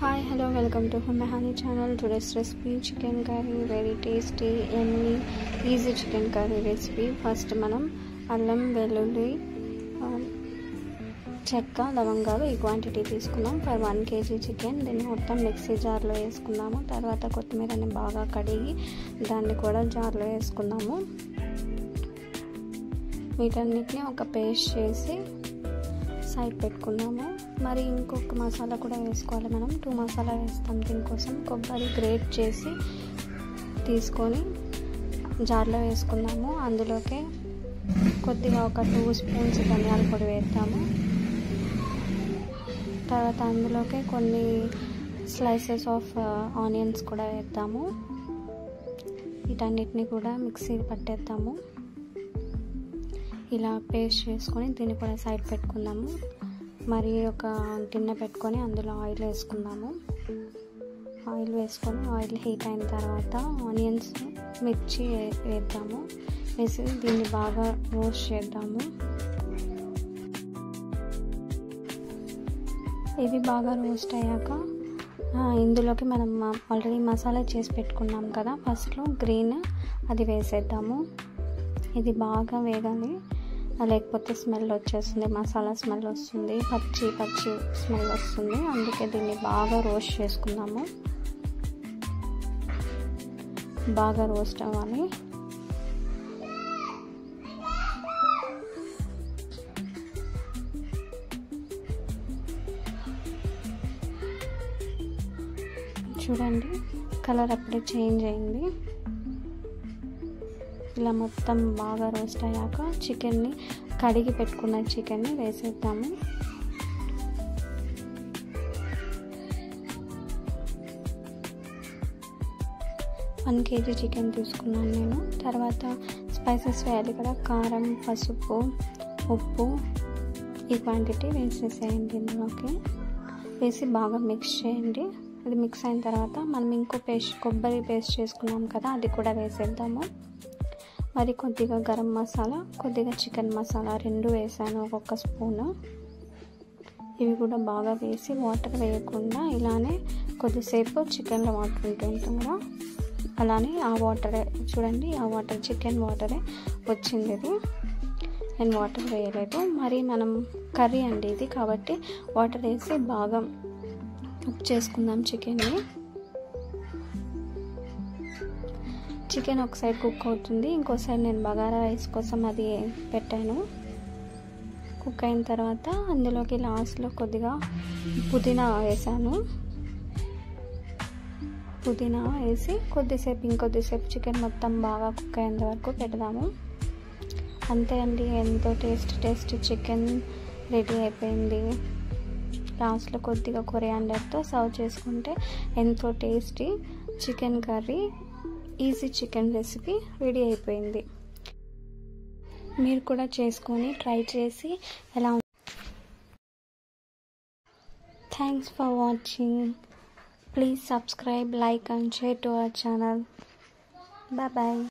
Hi, hello, welcome to Mahani channel. Today's recipe chicken curry, very tasty, yummy, easy chicken curry recipe. First manam allam velulli చెక్క లవంగాలు ఈ quantity తీసుకున్నాం for 1 kg chicken. దీన్ని మొత్తం mixie జార్లో వేసుకున్నాము. తర్వాత కొత్తిమీరని బాగా కడిగి దాన్ని కూడా జార్లో వేసుకున్నాము. వీటన్నిటిని ఒక పేస్ట్ చేసి సైడ్ పెట్టుకున్నాము. మరి ఇంకొక మసాలా కూడా వేసుకోవాలి. మనం 2 మసాలా వేస్తాం. దీనికోసం కొబ్బరి గ్రేట్ చేసి తీసుకొని జార్లో వేసుకున్నాము. అందులోకి కొద్దిగా ఒక 2 స్పూన్స్ ధనియాల పొడి వేద్దాము. తర్వాత అందులోకి కొన్ని స్లైసెస్ ఆఫ్ ఆనియన్స్ కూడా వేద్దాము. వీటన్నిటిని కూడా మిక్సీ పట్టేద్దాము. ఇలా పేస్ట్ చేసుకొని దీన్ని కూడా సైడ్ పెట్టుకుందాము. మరి ఒక గిన్నె పెట్టుకొని అందులో ఆయిల్ వేసుకుందాము. ఆయిల్ వేసుకొని ఆయిల్ హీట్ అయిన తర్వాత ఆనియన్స్ మిర్చి వేద్దాము. వేసి దీన్ని బాగా రోస్ట్ చేద్దాము. ఇవి బాగా రోస్ట్ అయ్యాక ఇందులోకి మనం ఆల్రెడీ మసాలా చేసి పెట్టుకున్నాం కదా, ఫస్ట్లో గ్రీన్ అది వేసేద్దాము. ఇది బాగా వేగాలి, లేకపోతే స్మెల్ వచ్చేస్తుంది, మసాలా స్మెల్ వస్తుంది, పచ్చి స్మెల్ వస్తుంది. అందుకే దీన్ని బాగా రోస్ట్ చేసుకుందాము. బాగా రోస్ట్ అవ్వాలి. చూడండి, కలర్ అప్పుడే చేంజ్ అయింది. ఇలా మొత్తం బాగా రోస్ట్ అయ్యాక చికెన్ని కడిగి పెట్టుకున్న చికెన్ని వేసేద్దాము. వన్ కేజీ చికెన్ తీసుకున్నాను నేను. తర్వాత స్పైసెస్ వేయాలి కదా, కారం, పసుపు, ఉప్పు ఈ క్వాంటిటీ వేసేసేయండి. ఇందులోకి వేసి బాగా మిక్స్ చేయండి. అది మిక్స్ అయిన తర్వాత మనం ఇంకో కొబ్బరి పేస్ట్ చేసుకున్నాం కదా, అది కూడా వేసేద్దాము. మరి కొద్దిగా గరం మసాలా, కొద్దిగా చికెన్ మసాలా 2 వేసాను, ఒక్కొక్క స్పూను. ఇవి కూడా బాగా వేసి వాటర్ వేయకుండా ఇలానే కొద్దిసేపు చికెన్లో వాటర్ ఉంటుంది కదా, అలానే ఆ వాటరే చూడండి, ఆ వాటర్ చికెన్ వాటరే వచ్చింది. ఇది నేను వాటర్ వేయలేదు. మరి మనం కర్రీ అండి ఇది, కాబట్టి వాటర్ వేసి బాగా కుక్ చేసుకుందాం చికెన్ని. చికెన్ ఒక సైడ్ కుక్ అవుతుంది, ఇంకో సైడ్ నేను బగారా రైస్ కోసం అది పెట్టాను. కుక్ అయిన తర్వాత అందులోకి లాస్ట్లో కొద్దిగా పుదీనా వేసాను. పుదీనా వేసి ఇంకొద్దిసేపు చికెన్ మొత్తం బాగా కుక్ అయ్యేంత వరకు పెడదాము. అంతే అండి, ఎంతో టేస్ట్ చికెన్ రెడీ అయిపోయింది. లాస్ట్లో కొద్దిగా కొరియాండర్తో సర్వ్ చేసుకుంటే ఎంతో tasty chicken curry, easy chicken recipe ready అయిపోయింది. మీరు కూడా చేసుకొని ట్రై చేసి ఎలా thanks for watching. Please subscribe, like and share to our channel. Bye.